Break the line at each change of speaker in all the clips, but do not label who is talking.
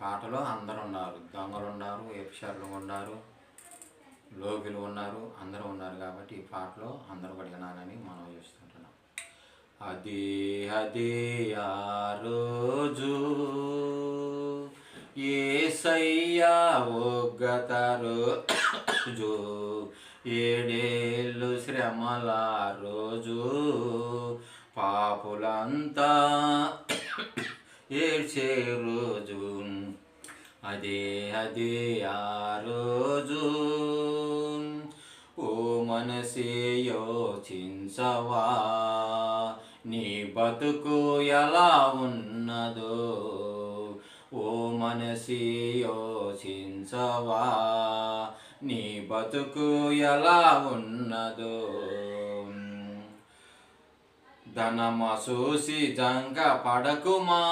పాటలో అందరూ ఉన్నారు. దొంగలు ఉన్నారు, వ్యభిచారులు ఉన్నారు, లోకులు ఉన్నారు, అందరూ ఉన్నారు. కాబట్టి ఈ పాటలో అందరూ కూడా వినాలని మనం చేస్తుంటున్నాం. అది అది ఆ రోజు యేసయ్యా ఒగ్గత రోజు, 7 ఏళ్ళు శ్రమల రోజు, పాపులంతా ఏడ్చే రోజు. అదే అదే ఆ రోజు. ఓ మనసే యోచించవా, నీ బతుకు ఎలా ఉన్నదో. ఓ మనసే యోచించవా, నీ బతుకు ఎలా ఉన్నదో. ధనమ చూసి జంక పడకుమా,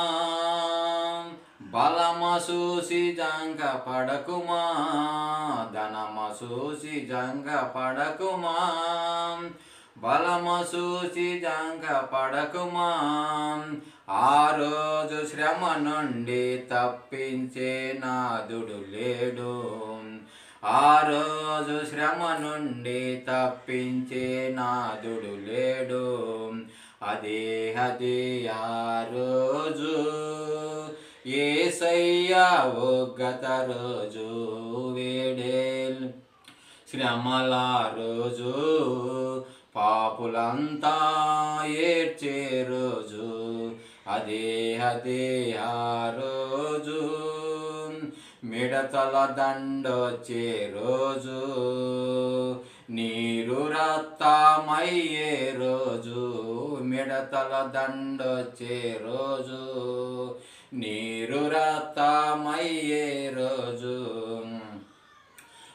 బలమ చూసి జంక పడకుమా, ధనమ చూసి జంక పడకుమా, బలమ చూసి జంక పడకుమా. ఆ రోజు శ్రమ నుండి తప్పించే నాదుడు లేడు. ఆ రోజు శ్రమ నుండి తప్పించే నాదుడు లేడు. అదే అదే ఆ రోజు యేసయ్యా ఒగ్గత రోజు, 7 ఏళ్ళు శ్రమల రోజు, పాపులంతా ఏడ్చే రోజు. అదే అదే ఆ రోజు. మిడతల దండొచ్చే రోజు, నీరు రక్తమయ్యే రోజు. మిడతల దండొచ్చే రోజు, నీరు రక్తమయ్యే రోజు.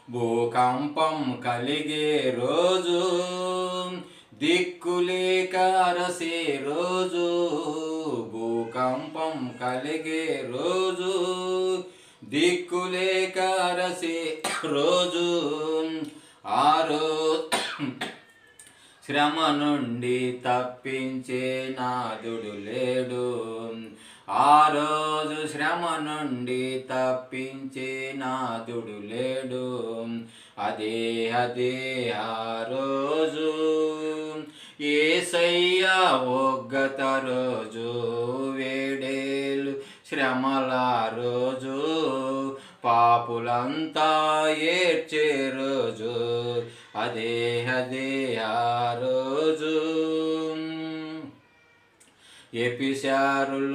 భూకంపం కలిగే రోజు, దిక్కులేక అరసే రోజు. భూకంపం కలిగే రోజు, దిక్కులేక అరసే రోజు. ఆ రోజు శ్రమ నుండి తప్పించే నాదుడు లేడు. ఆ రోజు శ్రమ నుండి తప్పించే నాదుడు లేడు. అదే అదే ఆ రోజు యేసయ్యా ఒగ్గత రోజు, 7 ఏళ్ళు శ్రమల రోజు, పాపులంతా ఏడ్చే రోజు. అదే అదే ఆ రోజు. వ్యభిచారులు